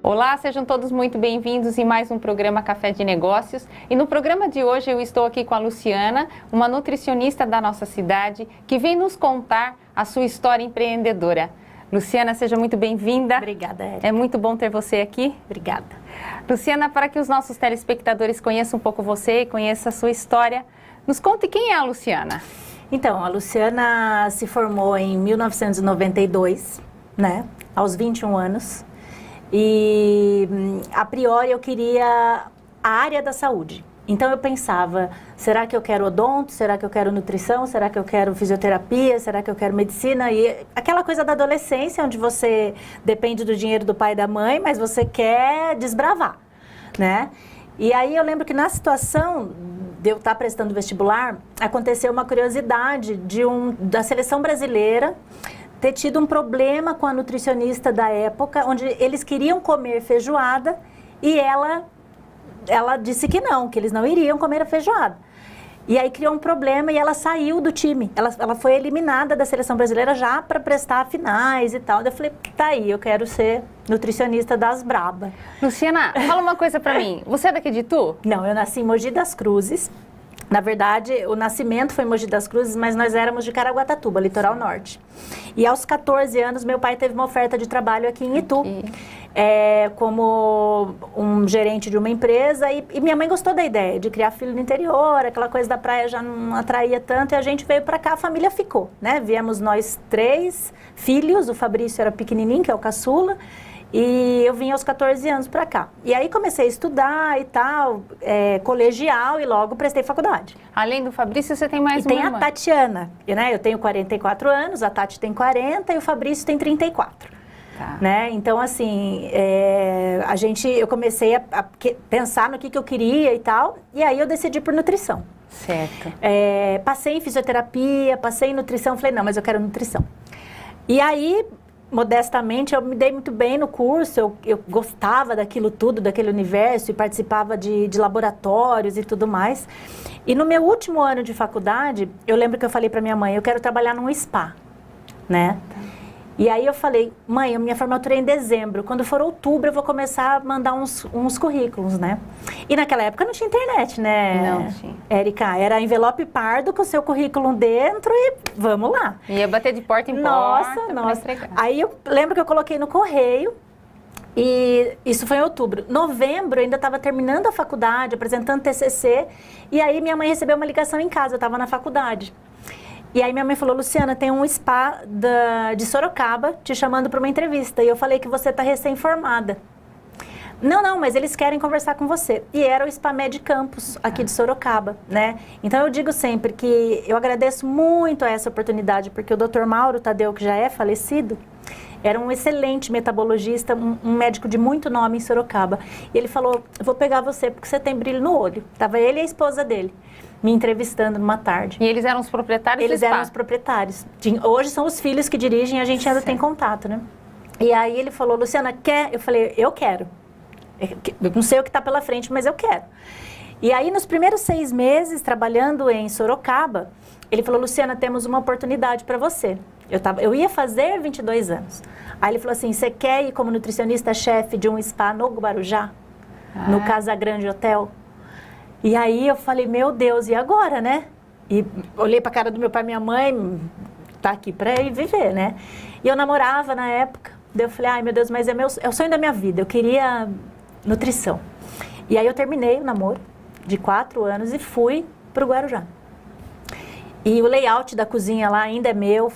Olá, sejam todos muito bem-vindos em mais um programa Café de Negócios. E no programa de hoje eu estou aqui com a Luciana, uma nutricionista da nossa cidade, que vem nos contar a sua história empreendedora. Luciana, seja muito bem-vinda. Obrigada, Érica. É muito bom ter você aqui. Obrigada. Luciana, para que os nossos telespectadores conheçam um pouco você, conheçam a sua história, nos conte quem é a Luciana. Então, a Luciana se formou em 1992, né? Aos 21 anos. E, a priori, eu queria a área da saúde. Então, eu pensava, será que eu quero odonto? Será que eu quero nutrição? Será que eu quero fisioterapia? Será que eu quero medicina? E aquela coisa da adolescência, onde você depende do dinheiro do pai e da mãe, mas você quer desbravar, né? E aí, eu lembro que na situação de eu estar prestando vestibular, aconteceu uma curiosidade da seleção brasileira ter tido um problema com a nutricionista da época, onde eles queriam comer feijoada e ela disse que eles não iriam comer a feijoada. E aí criou um problema e ela saiu do time. Ela foi eliminada da seleção brasileira já para prestar finais e tal. Eu falei, tá aí, eu quero ser nutricionista das braba. Luciana, fala uma coisa pra mim. Você é daqui de Itu? Não, eu nasci em Mogi das Cruzes. Na verdade, o nascimento foi em Mogi das Cruzes, mas nós éramos de Caraguatatuba, litoral norte. E aos 14 anos, meu pai teve uma oferta de trabalho aqui em Itu, como um gerente de uma empresa. E minha mãe gostou da ideia de criar filho no interior, aquela coisa da praia já não atraía tanto. E a gente veio para cá, a família ficou, né? Viemos nós 3 filhos, o Fabrício era pequenininho, que é o caçula. E eu vim aos 14 anos para cá. E aí comecei a estudar e tal, colegial, e logo prestei faculdade. Além do Fabrício, você tem mais uma irmã? E tem a Tatiana, né? Eu tenho 44 anos, a Tati tem 40 e o Fabrício tem 34. Tá. Né? Então, assim, eu comecei a pensar no que eu queria e tal, e aí eu decidi por nutrição. Certo. Passei em fisioterapia, passei em nutrição, falei, não, mas eu quero nutrição. E aí, modestamente, eu me dei muito bem no curso, eu gostava daquilo tudo, daquele universo, e participava de laboratórios e tudo mais. E no meu último ano de faculdade, eu lembro que eu falei para minha mãe, eu quero trabalhar num spa, né? E aí eu falei, mãe, a minha formatura é em dezembro, quando for outubro eu vou começar a mandar uns currículos, né? E naquela época não tinha internet, né? Não tinha. Érica, era envelope pardo com o seu currículo dentro e vamos lá. Ia bater de porta em porta. Nossa. Aí eu lembro que eu coloquei no correio e isso foi em outubro. Novembro eu ainda estava terminando a faculdade, apresentando TCC, e aí minha mãe recebeu uma ligação em casa, eu estava na faculdade. E aí minha mãe falou, Luciana, tem um spa de Sorocaba te chamando para uma entrevista. E eu falei que você está recém-formada. Não, mas eles querem conversar com você. E era o Spa Med Campus, aqui de Sorocaba, né? Então eu digo sempre que eu agradeço muito a essa oportunidade, porque o Dr. Mauro Tadeu, que já é falecido, era um excelente metabologista, um médico de muito nome em Sorocaba. E ele falou, eu vou pegar você porque você tem brilho no olho. Tava ele e a esposa dele me entrevistando numa tarde. E eles eram os proprietários do spa? Eles eram os proprietários. Hoje são os filhos que dirigem, a gente ainda tem contato, né? E aí ele falou, Luciana, quer? Eu falei, eu quero. Eu não sei o que está pela frente, mas eu quero. E aí, nos primeiros 6 meses, trabalhando em Sorocaba, ele falou, Luciana, temos uma oportunidade para você. Eu ia fazer 22 anos. Aí ele falou assim, você quer ir como nutricionista-chefe de um spa no Guarujá? No Casa Grande Hotel? E aí eu falei, meu Deus, e agora, né? E olhei para a cara do meu pai e minha mãe, tá aqui para ir viver, né? E eu namorava na época, daí eu falei, ai meu Deus, mas é o sonho da minha vida, eu queria nutrição. E aí eu terminei o namoro de 4 anos e fui para o Guarujá. E o layout da cozinha lá ainda é meu,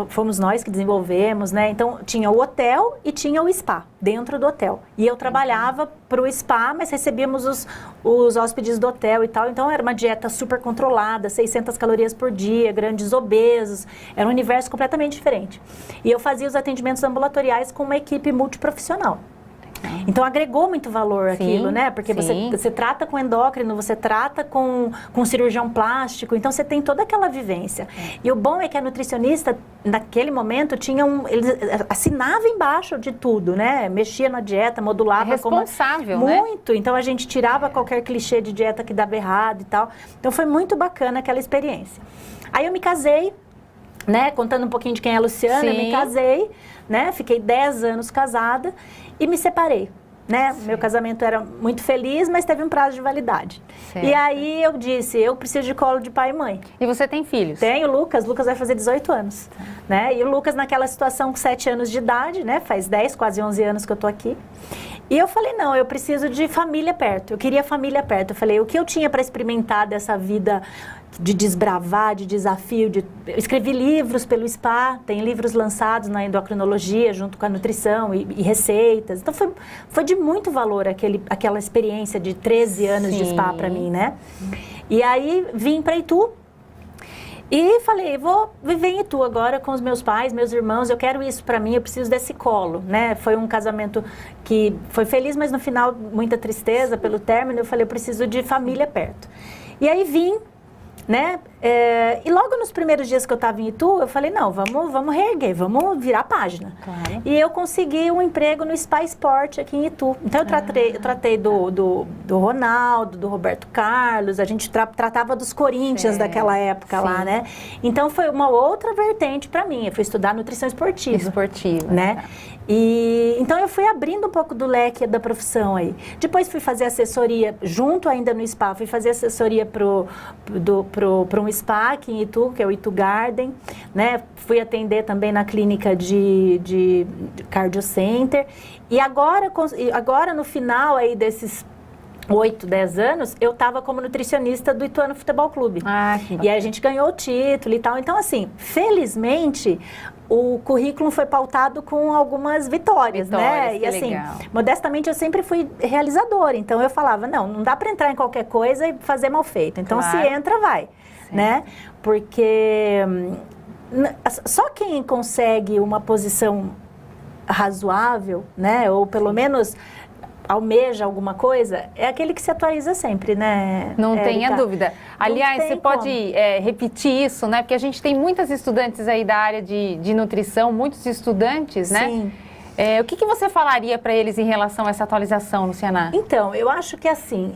fomos nós que desenvolvemos, né? Então, tinha o hotel e tinha o spa dentro do hotel. E eu trabalhava para o spa, mas recebíamos os hóspedes do hotel e tal. Então, era uma dieta super controlada, 600 calorias por dia, grandes obesos. Era um universo completamente diferente. E eu fazia os atendimentos ambulatoriais com uma equipe multiprofissional. Então, agregou muito valor aquilo, né? Porque você trata com endócrino, você trata com cirurgião plástico, então você tem toda aquela vivência. E o bom é que a nutricionista, naquele momento, ele assinava embaixo de tudo, né? Mexia na dieta, modulava. Responsável, né? Muito. Então, a gente tirava qualquer clichê de dieta que dava errado e tal. Então, foi muito bacana aquela experiência. Aí, eu me casei, né? Contando um pouquinho de quem é a Luciana, eu me casei, né? Fiquei 10 anos casada e me separei. né? Meu casamento era muito feliz, mas teve um prazo de validade. Certo. E aí eu disse, eu preciso de colo de pai e mãe. E você tem filhos? Tenho o Lucas vai fazer 18 anos, né? E o Lucas naquela situação com 7 anos de idade, né? Faz 10, quase 11 anos que eu tô aqui. E eu falei, não, eu preciso de família perto. Eu queria família perto. Eu falei, o que eu tinha para experimentar dessa vida de desbravar, de desafio, eu escrevi livros pelo SPA, tem livros lançados na endocrinologia, junto com a nutrição e receitas. Então, foi de muito valor aquela experiência de 13 anos de SPA para mim, né? E aí, vim para Itu e falei, vou viver em Itu agora com os meus pais, meus irmãos, eu quero isso para mim, eu preciso desse colo, né? Foi um casamento que foi feliz, mas no final, muita tristeza pelo término. Eu falei, eu preciso de família perto. E aí, vim, né? E logo nos primeiros dias que eu estava em Itu, eu falei, não, vamos reerguer, vamos virar a página. Claro. E eu consegui um emprego no Spa Sport aqui em Itu. Então, eu tratei do Ronaldo, do Roberto Carlos, a gente tratava dos Corinthians daquela época lá, né? Então, foi uma outra vertente para mim. Eu fui estudar nutrição esportiva. Esportiva. Né? E então eu fui abrindo um pouco do leque da profissão aí. Depois fui fazer assessoria, junto ainda no SPA, fui fazer assessoria para um SPA aqui em Itu, que é o Itu Garden, né? Fui atender também na clínica de Cardio Center. E agora no final aí desses 8, 10 anos, eu estava como nutricionista do Ituano Futebol Clube. E aí a gente ganhou o título e tal. Então, assim, felizmente, o currículo foi pautado com algumas vitórias, né? E assim, legal. Modestamente, eu sempre fui realizadora. Então, eu falava, não dá para entrar em qualquer coisa e fazer mal feito. Então, claro. Se entra, vai, né? Porque só quem consegue uma posição razoável, né? Ou pelo menos almeja alguma coisa, é aquele que se atualiza sempre, né? Não tenha dúvida. Aliás, você pode repetir isso, né? Porque a gente tem muitas estudantes aí da área de nutrição, muitos estudantes, né? Sim. O que você falaria para eles em relação a essa atualização, Luciana? Então, eu acho que assim,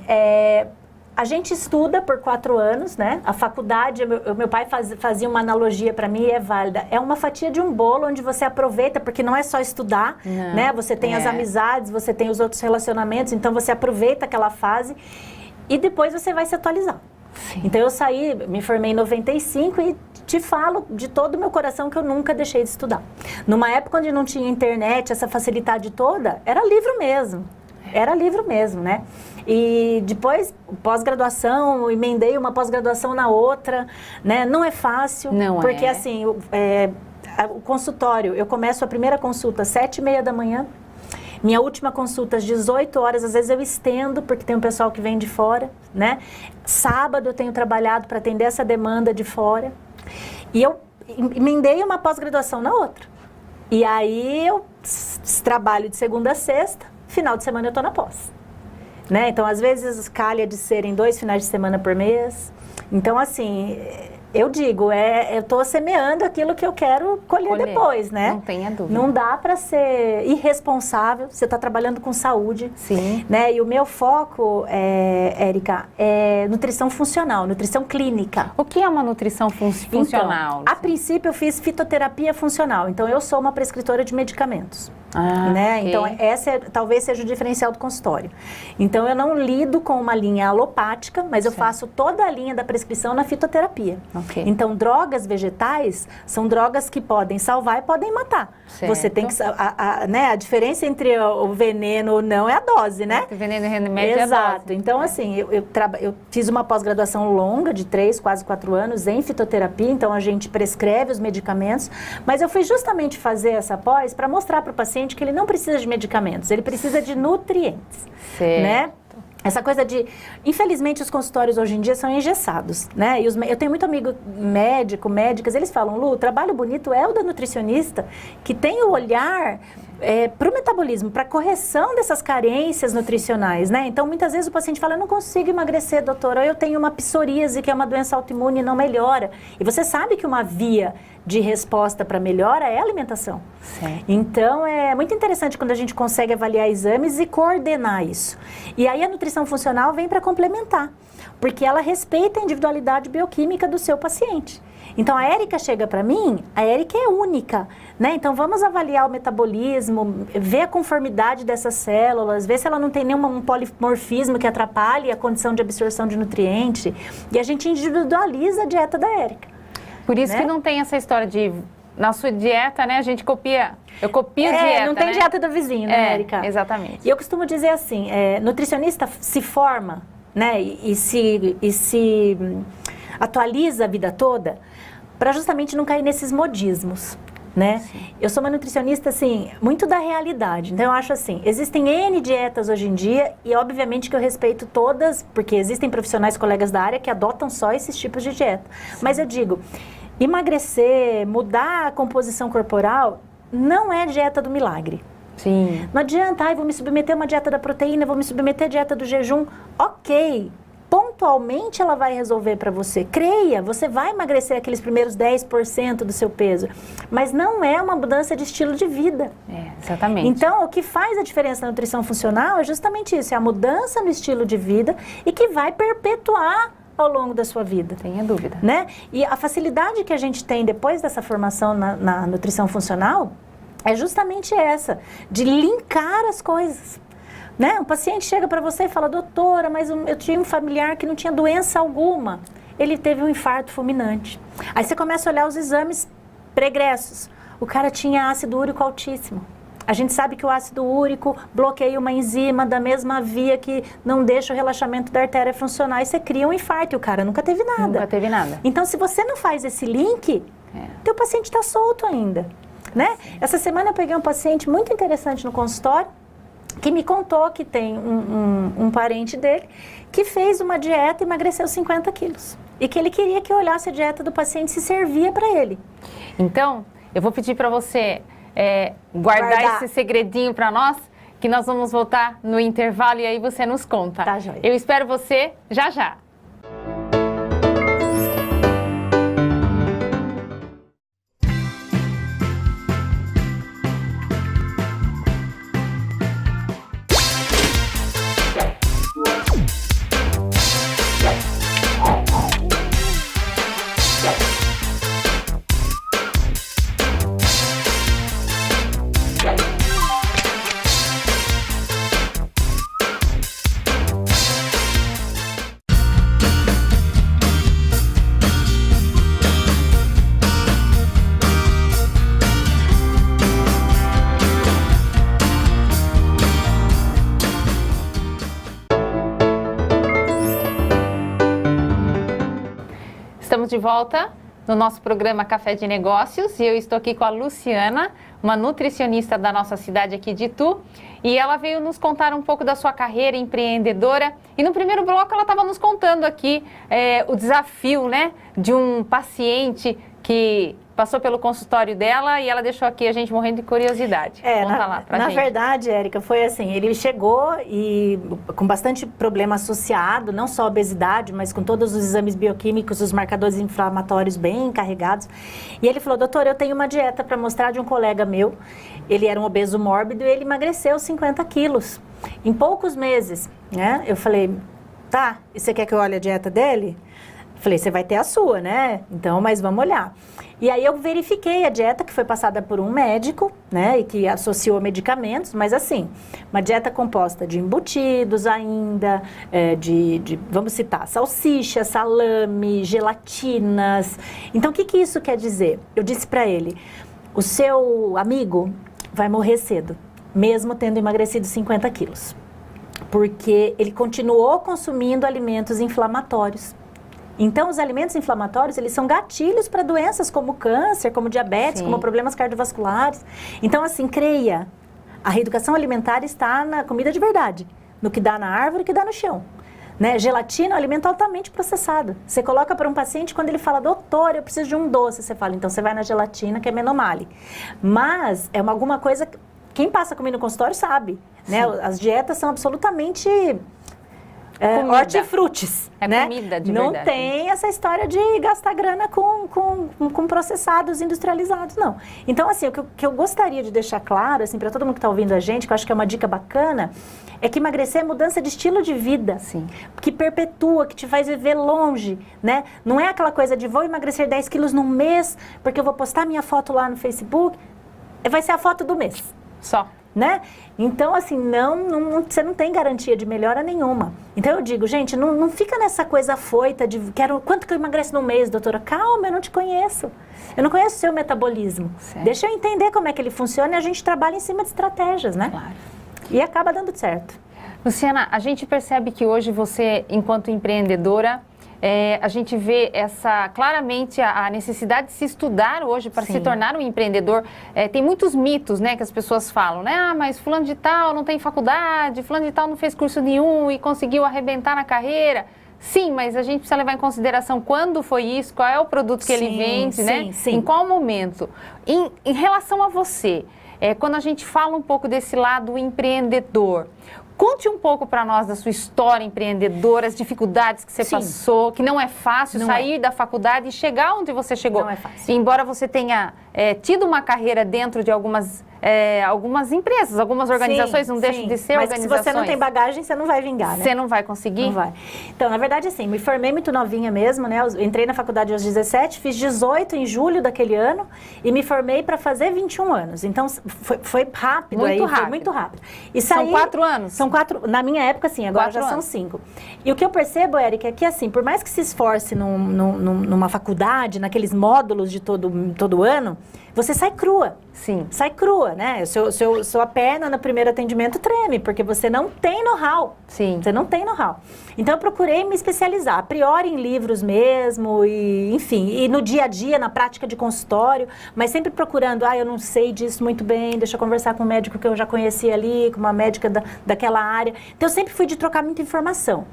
a gente estuda por 4 anos, né? A faculdade, meu pai fazia uma analogia para mim e é válida. É uma fatia de um bolo onde você aproveita, porque não é só estudar, né? Você tem as amizades, você tem os outros relacionamentos, então você aproveita aquela fase e depois você vai se atualizar. Sim. Então eu saí, me formei em 95 e te falo de todo o meu coração que eu nunca deixei de estudar. Numa época onde não tinha internet, essa facilidade toda, era livro mesmo. Era livro mesmo, né? E depois, pós-graduação, emendei uma pós-graduação na outra, né? Não é fácil, porque assim, o consultório, eu começo a primeira consulta às 7h30 da manhã, minha última consulta às 18 horas, às vezes eu estendo, porque tem um pessoal que vem de fora, né? Sábado eu tenho trabalhado para atender essa demanda de fora, e eu emendei uma pós-graduação na outra. E aí eu trabalho de segunda a sexta, final de semana eu tô na pós. Né? Então, às vezes, calha de serem 2 finais de semana por mês. Então, assim, eu digo, eu estou semeando aquilo que eu quero colher depois, né? Não tenha dúvida. Não dá para ser irresponsável, você está trabalhando com saúde. Sim. Né? E o meu foco, Érica, é nutrição funcional, nutrição clínica. O que é uma nutrição funcional? Então, a princípio, eu fiz fitoterapia funcional. Então, eu sou uma prescritora de medicamentos. Né? Okay. Então, talvez seja o diferencial do consultório. Então, eu não lido com uma linha alopática, mas eu faço toda a linha da prescrição na fitoterapia. Okay. Então, drogas vegetais são drogas que podem salvar e podem matar. Certo. Você tem que... né? A diferença entre o veneno ou não é a dose, né? O veneno e o remédio é a dose. Exato. Então, assim, eu fiz uma pós-graduação longa de 3, quase 4 anos em fitoterapia, então a gente prescreve os medicamentos, mas eu fui justamente fazer essa pós para mostrar para o paciente que ele não precisa de medicamentos, ele precisa de nutrientes, né? Essa coisa de... Infelizmente, os consultórios hoje em dia são engessados, né? E eu tenho muito amigo médicas, eles falam, Lu, o trabalho bonito é o da nutricionista, que tem o olhar para o metabolismo, para a correção dessas carências nutricionais, né? Então, muitas vezes o paciente fala, eu não consigo emagrecer, doutora, ou eu tenho uma psoríase, que é uma doença autoimune e não melhora. E você sabe que uma via de resposta para melhora é a alimentação. Certo. Então, é muito interessante quando a gente consegue avaliar exames e coordenar isso. E aí a nutrição funcional vem para complementar, porque ela respeita a individualidade bioquímica do seu paciente. Então, a Érica chega para mim, a Érica é única, né? Então, vamos avaliar o metabolismo, ver a conformidade dessas células, ver se ela não tem nenhum polimorfismo que atrapalhe a condição de absorção de nutriente. E a gente individualiza a dieta da Érica. Por isso, né, que não tem essa história de... Na sua dieta, né, a gente copia... Eu copio a dieta, não tem, né, dieta do vizinho, né, Érica? Exatamente. E eu costumo dizer assim, nutricionista se forma, né, e se atualiza a vida toda para justamente não cair nesses modismos, né? Sim. Eu sou uma nutricionista, assim, muito da realidade. Então, eu acho assim, existem N dietas hoje em dia e, obviamente, que eu respeito todas, porque existem profissionais, colegas da área que adotam só esses tipos de dieta. Sim. Mas eu digo, emagrecer, mudar a composição corporal, não é dieta do milagre. Sim. Não adianta, vou me submeter a uma dieta da proteína, vou me submeter a dieta do jejum. Ok, pontualmente ela vai resolver para você. Creia, você vai emagrecer aqueles primeiros 10% do seu peso. Mas não é uma mudança de estilo de vida. Exatamente. Então, o que faz a diferença na nutrição funcional é justamente isso, é a mudança no estilo de vida e que vai perpetuar ao longo da sua vida. Tenha dúvida. Né? E a facilidade que a gente tem depois dessa formação na nutrição funcional é justamente essa, de linkar as coisas. Né? Um paciente chega para você e fala, doutora, mas eu tinha um familiar que não tinha doença alguma. Ele teve um infarto fulminante. Aí você começa a olhar os exames pregressos. O cara tinha ácido úrico altíssimo. A gente sabe que o ácido úrico bloqueia uma enzima da mesma via que não deixa o relaxamento da artéria funcionar e você cria um infarto e o cara nunca teve nada. Nunca teve nada. Então, se você não faz esse link, teu paciente está solto ainda. Né? Essa semana eu peguei um paciente muito interessante no consultório que me contou que tem um parente dele que fez uma dieta e emagreceu 50 quilos. E que ele queria que eu olhasse a dieta do paciente se servia para ele. Então, eu vou pedir para você guardar esse segredinho para nós, que nós vamos voltar no intervalo e aí você nos conta. Tá, joia. Eu espero você já já. Estamos de volta no nosso programa Café de Negócios e eu estou aqui com a Luciana, uma nutricionista da nossa cidade aqui de Itu, e ela veio nos contar um pouco da sua carreira empreendedora e no primeiro bloco ela estava nos contando aqui o desafio, né, de um paciente que passou pelo consultório dela e ela deixou aqui a gente morrendo de curiosidade. Conta lá pra gente. Na verdade, Érica, foi assim, ele chegou e com bastante problema associado, não só a obesidade, mas com todos os exames bioquímicos, os marcadores inflamatórios bem carregados. E ele falou, doutor, eu tenho uma dieta para mostrar de um colega meu. Ele era um obeso mórbido e ele emagreceu 50 quilos em poucos meses, né? Eu falei, tá, e você quer que eu olhe a dieta dele? Falei, você vai ter a sua, né? Então, mas vamos olhar. E aí eu verifiquei a dieta que foi passada por um médico, né? E que associou medicamentos, mas assim, uma dieta composta de embutidos ainda, vamos citar, salsicha, salame, gelatinas. Então, o que isso quer dizer? Eu disse para ele, o seu amigo vai morrer cedo, mesmo tendo emagrecido 50 quilos. Porque ele continuou consumindo alimentos inflamatórios. Então, os alimentos inflamatórios, eles são gatilhos para doenças como câncer, como diabetes, Sim. como problemas cardiovasculares. Então, assim, creia, a reeducação alimentar está na comida de verdade, no que dá na árvore e que dá no chão. Né? Gelatina é um alimento altamente processado. Você coloca para um paciente, quando ele fala, doutor, eu preciso de um doce, você fala, então você vai na gelatina, que é menomale. Mas é alguma coisa, quem passa comigo no consultório sabe. Né? As dietas são absolutamente hortifrutis. É né? comida de não verdade. tem essa história de gastar grana com processados industrializados, não. Então, assim, o que eu gostaria de deixar claro, assim, para todo mundo que está ouvindo a gente, que eu acho que é uma dica bacana, é que emagrecer é mudança de estilo de vida. Sim. Que perpetua, que te faz viver longe, né? Não é aquela coisa de vou emagrecer 10 quilos num mês, porque eu vou postar minha foto lá no Facebook. Vai ser a foto do mês. Só. Né? Então, assim, você não tem garantia de melhora nenhuma. Então, eu digo, gente, não fica nessa coisa afoita de quanto que eu emagreço no mês, doutora? Calma, eu não te conheço. Eu não conheço o seu metabolismo. Certo. Deixa eu entender como é que ele funciona e a gente trabalha em cima de estratégias, né? Claro. E acaba dando certo. Luciana, a gente percebe que hoje você, enquanto empreendedora, a gente vê claramente a necessidade de se estudar hoje para se tornar um empreendedor. Tem muitos mitos, né, que as pessoas falam, né? Ah, mas fulano de tal não tem faculdade, fulano de tal não fez curso nenhum e conseguiu arrebentar na carreira. Sim, mas a gente precisa levar em consideração quando foi isso, qual é o produto que ele vende, né? Sim. Em qual momento. Em relação a você, quando a gente fala um pouco desse lado empreendedor, conte um pouco para nós da sua história empreendedora, as dificuldades que você passou, que não é fácil sair da faculdade e chegar onde você chegou. Não é fácil. Embora você tenha tido uma carreira dentro de algumas empresas, algumas organizações, não deixam de ser organizações. Mas se você não tem bagagem, você não vai vingar, né? Você não vai conseguir? Não vai. Então, na verdade, assim, me formei muito novinha mesmo, né? Eu entrei na faculdade aos 17, fiz 18 em julho daquele ano e me formei para fazer 21 anos. Então, foi rápido. Foi muito rápido. E são 4 anos? São 4, na minha época, sim, agora 4 já anos. são 5. E o que eu percebo, Érica, é que, assim, por mais que se esforce numa faculdade, naqueles módulos de todo ano, você sai crua. Sim. Sai crua, né? Sua perna no primeiro atendimento treme, porque você não tem know-how. Sim. Você não tem know-how. Então, eu procurei me especializar, a priori em livros mesmo, e enfim, e no dia a dia, na prática de consultório, mas sempre procurando, eu não sei disso muito bem, deixa eu conversar com um médico que eu já conheci ali, com uma médica daquela área. Então, eu sempre fui de trocar muita informação.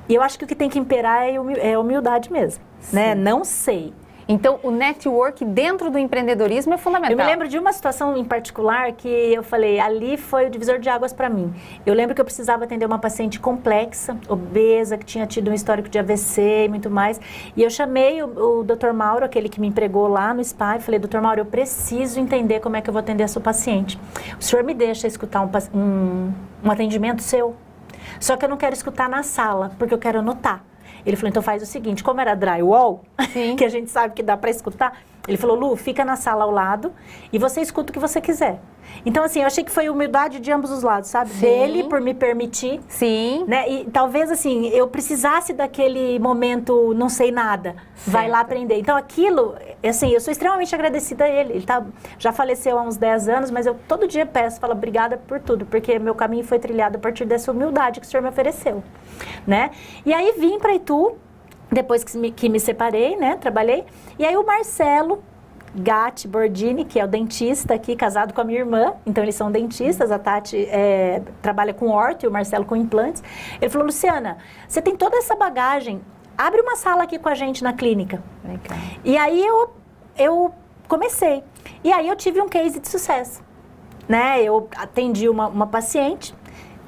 E eu acho que o que tem que imperar é humildade mesmo, né? Não sei. Então, o network dentro do empreendedorismo é fundamental. Eu me lembro de uma situação em particular que eu falei, ali foi o divisor de águas para mim. Eu lembro que eu precisava atender uma paciente complexa, obesa, que tinha tido um histórico de AVC e muito mais. E eu chamei o Dr. Mauro, aquele que me empregou lá no SPA, e falei, Dr. Mauro, eu preciso entender como é que eu vou atender a sua paciente. O senhor me deixa escutar um atendimento seu? Só que eu não quero escutar na sala, porque eu quero anotar. Ele falou, então faz o seguinte, como era drywall, que a gente sabe que dá para escutar, ele falou, Lu, fica na sala ao lado e você escuta o que você quiser. Então, assim, eu achei que foi humildade de ambos os lados, sabe? Sim. Dele, por me permitir. Sim. Né? E talvez, assim, eu precisasse daquele momento não sei nada. Certo. Vai lá aprender. Então, aquilo, assim, eu sou extremamente agradecida a ele. Ele já faleceu há uns 10 anos, mas eu todo dia peço, falo, obrigada por tudo, porque meu caminho foi trilhado a partir dessa humildade que o senhor me ofereceu, né? E aí, vim para Itu, depois que me separei, né? Trabalhei. E aí, o Marcelo Gatti Bordini, que é o dentista aqui, casado com a minha irmã, então eles são dentistas, a Tati trabalha com orto e o Marcelo com implantes. Ele falou, Luciana, você tem toda essa bagagem, abre uma sala aqui com a gente na clínica. Legal. E aí eu comecei. E aí eu tive um case de sucesso, né? Eu atendi uma paciente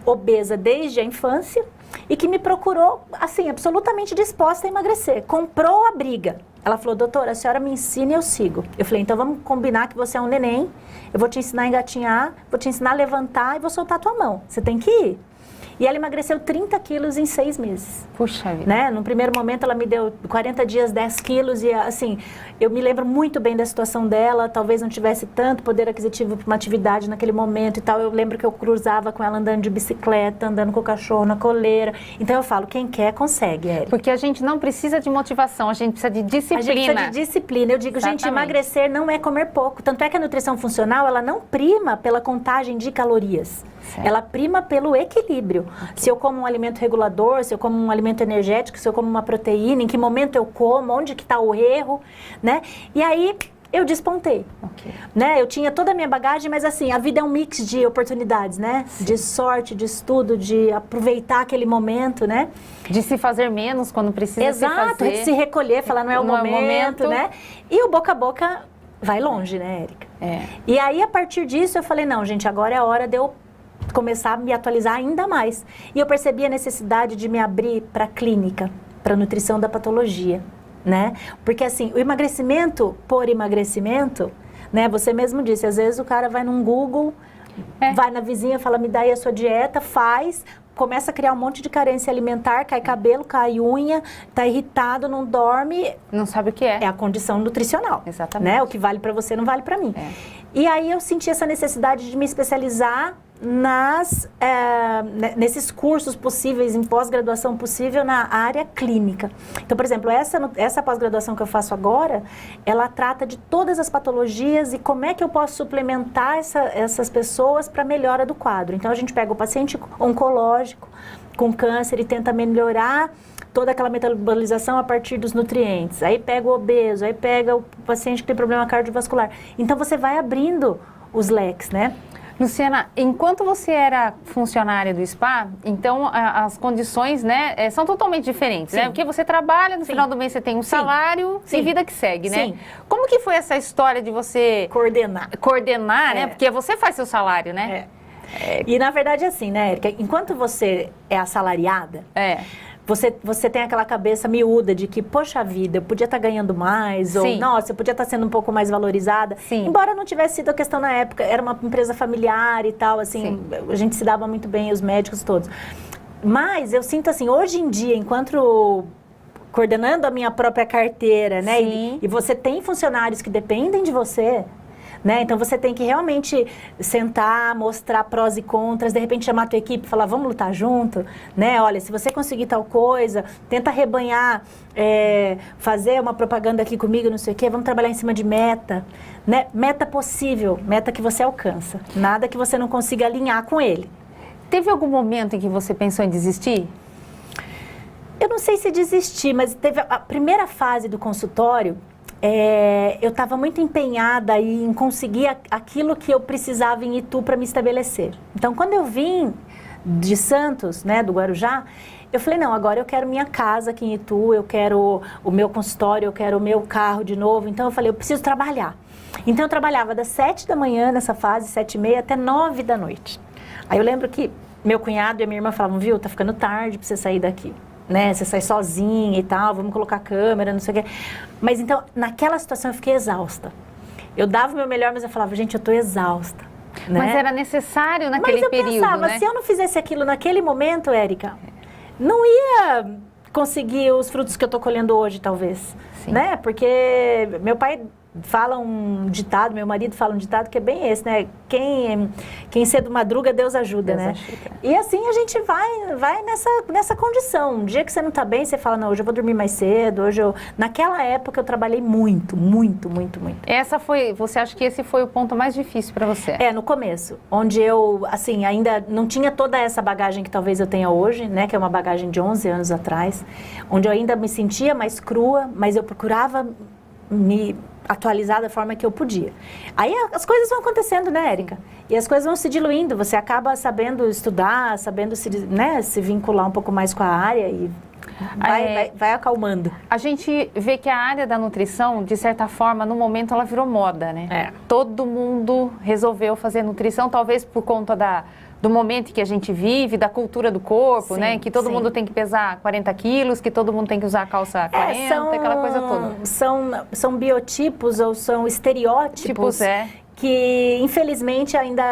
obesa desde a infância e que me procurou, assim, absolutamente disposta a emagrecer. Comprou a briga. Ela falou, doutora, a senhora me ensina e eu sigo. Eu falei, então vamos combinar que você é um neném, eu vou te ensinar a engatinhar, vou te ensinar a levantar e vou soltar a tua mão. Você tem que ir. E ela emagreceu 30 quilos em 6 meses. Puxa vida. Né? No primeiro momento, ela me deu 40 dias, 10 quilos. E, assim, eu me lembro muito bem da situação dela. Talvez não tivesse tanto poder aquisitivo para uma atividade naquele momento e tal. Eu lembro que eu cruzava com ela andando de bicicleta, andando com o cachorro na coleira. Então, eu falo, quem quer, consegue, Érica. Porque a gente não precisa de motivação, a gente precisa de disciplina. A gente precisa de disciplina. Eu digo, Exatamente. Gente, emagrecer não é comer pouco. Tanto é que a nutrição funcional, ela não prima pela contagem de calorias. Certo. Ela prima pelo equilíbrio. Okay. Se eu como um alimento regulador, se eu como um alimento energético, se eu como uma proteína, em que momento eu como, onde que está o erro, né? E aí eu despontei, né? Eu tinha toda a minha bagagem, mas assim, a vida é um mix de oportunidades, né? Sim. De sorte, de estudo, de aproveitar aquele momento, né? De se fazer menos quando precisa se fazer. Exato, de se recolher, falar não é o momento, né? E o boca a boca vai longe, né, Érica? É. E aí, a partir disso, eu falei, não, gente, agora é a hora de eu começar a me atualizar ainda mais. E eu percebi a necessidade de me abrir para a clínica, para a nutrição da patologia, né? Porque assim, o emagrecimento por emagrecimento, né? Você mesmo disse, às vezes o cara vai num Google, vai na vizinha, fala, me dá aí a sua dieta, faz, começa a criar um monte de carência alimentar, cai cabelo, cai unha, tá irritado, não dorme. Não sabe o que é. É a condição nutricional. Exatamente. Né? O que vale para você não vale para mim. E aí eu senti essa necessidade de me especializar nesses cursos possíveis, em pós-graduação possível na área clínica. Então, por exemplo, essa pós-graduação que eu faço agora, ela trata de todas as patologias e como é que eu posso suplementar essas pessoas para melhora do quadro. Então, a gente pega o paciente oncológico com câncer e tenta melhorar toda aquela metabolização a partir dos nutrientes. Aí pega o obeso, aí pega o paciente que tem problema cardiovascular. Então, você vai abrindo os leques, né? Luciana, enquanto você era funcionária do spa, então as condições, né, são totalmente diferentes, né? Porque você trabalha, no final do mês você tem um salário e vida que segue, né? Como que foi essa história de você coordenar, né? Porque você faz seu salário, né? E na verdade é assim, né, Érica? Enquanto você é assalariada, você tem aquela cabeça miúda de que, poxa vida, eu podia estar ganhando mais, ou, nossa, eu podia estar sendo um pouco mais valorizada. Embora não tivesse sido a questão na época, era uma empresa familiar e tal, assim, a gente se dava muito bem, os médicos todos. Mas eu sinto assim, hoje em dia, enquanto coordenando a minha própria carteira, né, e você tem funcionários que dependem de você, né? Então, você tem que realmente sentar, mostrar prós e contras, de repente chamar a tua equipe e falar, vamos lutar junto, né? Olha, se você conseguir tal coisa, tenta rebanhar, fazer uma propaganda aqui comigo, não sei o quê, vamos trabalhar em cima de meta, né? Meta possível, meta que você alcança, nada que você não consiga alinhar com ele. Teve algum momento em que você pensou em desistir? Eu não sei se desistir, mas teve a primeira fase do consultório. Eu estava muito empenhada em conseguir aquilo que eu precisava em Itu para me estabelecer. Então, quando eu vim de Santos, né, do Guarujá, eu falei, não, agora eu quero minha casa aqui em Itu, eu quero o meu consultório, eu quero o meu carro de novo. Então, eu falei, eu preciso trabalhar. Então, eu trabalhava das 7 da manhã nessa fase, 7h30, até 9 da noite. Aí eu lembro que meu cunhado e a minha irmã falavam, viu, tá ficando tarde para você sair daqui. Né, você sai sozinha e tal, vamos colocar câmera, não sei o quê. Mas então, naquela situação eu fiquei exausta. Eu dava o meu melhor, mas eu falava, gente, eu tô exausta. Né? Mas era necessário naquele período, Mas eu pensava, né? se eu não fizesse aquilo naquele momento, Érica, não ia conseguir os frutos que eu tô colhendo hoje, talvez. Né? Porque meu pai fala um ditado, meu marido fala um ditado que é bem esse, né? Quem cedo madruga, Deus ajuda, né? E assim a gente vai nessa condição. Um dia que você não tá bem, você fala, não, hoje eu vou dormir mais cedo, Naquela época eu trabalhei muito. Você acha que esse foi o ponto mais difícil para você? No começo, onde eu, assim, ainda não tinha toda essa bagagem que talvez eu tenha hoje, né? Que é uma bagagem de 11 anos atrás, onde eu ainda me sentia mais crua, mas eu procurava me atualizar da forma que eu podia. Aí as coisas vão acontecendo, né, Érica? E as coisas vão se diluindo, você acaba sabendo estudar, sabendo se vincular um pouco mais com a área e vai acalmando. A gente vê que a área da nutrição, de certa forma, no momento ela virou moda, né? Todo mundo resolveu fazer nutrição, talvez por conta do momento que a gente vive, da cultura do corpo, né? Que todo mundo tem que pesar 40 quilos, que todo mundo tem que usar a calça 40, aquela coisa toda. São biotipos ou são estereótipos que, infelizmente, ainda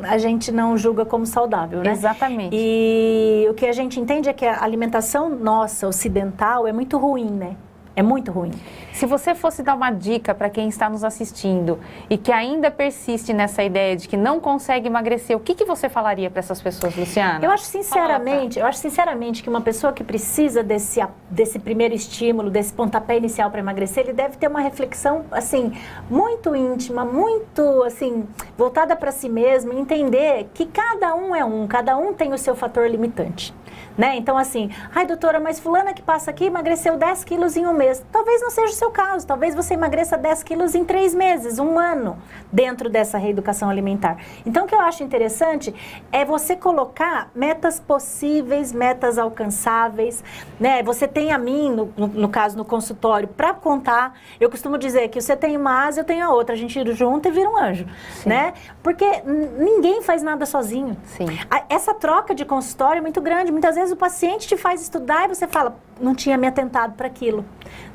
a gente não julga como saudável, né? Exatamente. E o que a gente entende é que a alimentação nossa, ocidental, é muito ruim, né? É muito ruim. Se você fosse dar uma dica para quem está nos assistindo e que ainda persiste nessa ideia de que não consegue emagrecer, o que você falaria para essas pessoas, Luciana? Eu acho sinceramente que uma pessoa que precisa desse primeiro estímulo, desse pontapé inicial para emagrecer, ele deve ter uma reflexão, assim, muito íntima, muito, assim, voltada para si mesmo, entender que cada um tem o seu fator limitante. Né? Então, assim, ai, doutora, mas fulana que passa aqui emagreceu 10 quilos em um mês. ideias. Talvez não seja o seu caso, talvez você emagreça 10 quilos em 3 meses, 1 ano, dentro dessa reeducação alimentar. Então, o que eu acho interessante é você colocar metas possíveis, metas alcançáveis, né? Você tem a mim, no caso, no consultório, para contar. Eu costumo dizer que você tem uma asa, eu tenho a outra, a gente junta e vira um anjo, né? Porque ninguém faz nada sozinho. Sim. Essa troca de consultório é muito grande. Muitas vezes o paciente te faz estudar e você fala, não tinha me atentado para aquilo,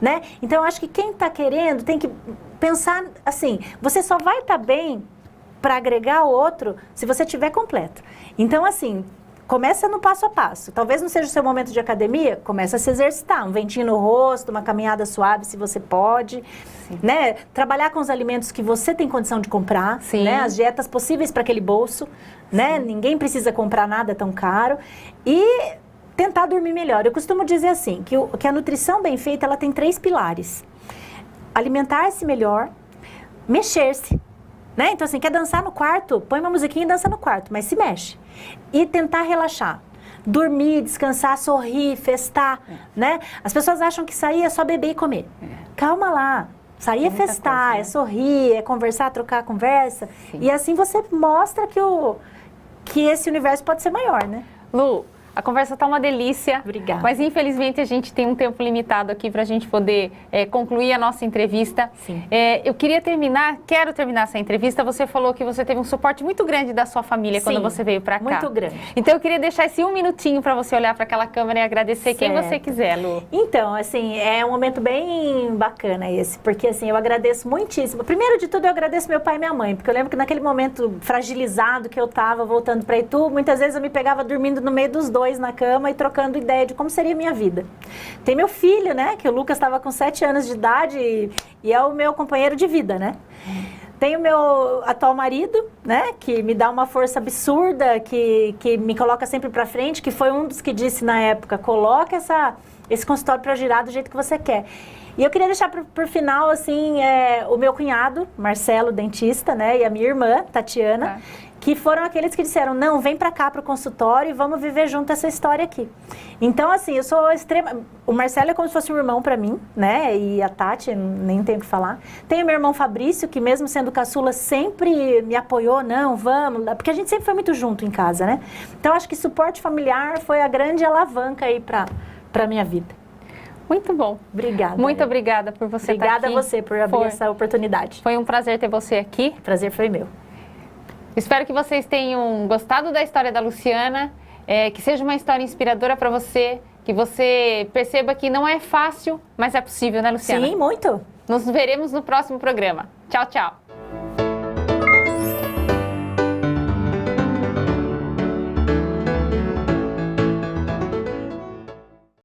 né? Então, eu acho que quem está querendo tem que pensar assim, você só vai estar bem para agregar o outro se você estiver completo. Então, assim, começa no passo a passo. Talvez não seja o seu momento de academia, começa a se exercitar. Um ventinho no rosto, uma caminhada suave, se você pode, né? Trabalhar com os alimentos que você tem condição de comprar, né? As dietas possíveis para aquele bolso, né? Ninguém precisa comprar nada tão caro. E tentar dormir melhor. Eu costumo dizer assim, que a nutrição bem feita, ela tem 3 pilares. Alimentar-se melhor, mexer-se, né? Então, assim, quer dançar no quarto? Põe uma musiquinha e dança no quarto, mas se mexe. E tentar relaxar. Dormir, descansar, sorrir, festar, né? As pessoas acham que sair é só beber e comer. Calma lá. Sair é festar, coisa, né? É sorrir, é conversar, trocar a conversa. E assim você mostra que esse universo pode ser maior, né? Lu, a conversa está uma delícia. Obrigada. Mas, infelizmente, a gente tem um tempo limitado aqui para a gente poder concluir a nossa entrevista. Sim. Eu quero terminar essa entrevista. Você falou que você teve um suporte muito grande da sua família quando você veio para cá. Muito grande. Então, eu queria deixar esse 1 minutinho para você olhar para aquela câmera e agradecer quem você quiser, Lu. Então, assim, é um momento bem bacana esse, porque, assim, eu agradeço muitíssimo. Primeiro de tudo, eu agradeço meu pai e minha mãe, porque eu lembro que naquele momento fragilizado que eu estava voltando para Itu, muitas vezes eu me pegava dormindo no meio dos dois na cama e trocando ideia de como seria a minha vida. Tem meu filho, né, que o Lucas estava com 7 anos de idade e é o meu companheiro de vida, né? Tem o meu atual marido, né, que me dá uma força absurda, que me coloca sempre para frente, que foi um dos que disse na época, coloca esse consultório para girar do jeito que você quer. E eu queria deixar por final, assim, o meu cunhado, Marcelo, dentista, né, e a minha irmã, Tatiana, que foram aqueles que disseram, não, vem pra cá pro consultório e vamos viver junto essa história aqui. Então, assim, eu sou extrema... O Marcelo é como se fosse um irmão pra mim, né? E a Tati, nem tenho o que falar. Tem o meu irmão Fabrício, que mesmo sendo caçula, sempre me apoiou, não, vamos... Porque a gente sempre foi muito junto em casa, né? Então, acho que suporte familiar foi a grande alavanca aí pra minha vida. Muito bom. Obrigada. Muito obrigada por você estar aqui. Obrigada a você por abrir essa oportunidade. Foi um prazer ter você aqui. O prazer foi meu. Espero que vocês tenham gostado da história da Luciana, que seja uma história inspiradora para você, que você perceba que não é fácil, mas é possível, né, Luciana? Sim, muito. Nos veremos no próximo programa. Tchau, tchau.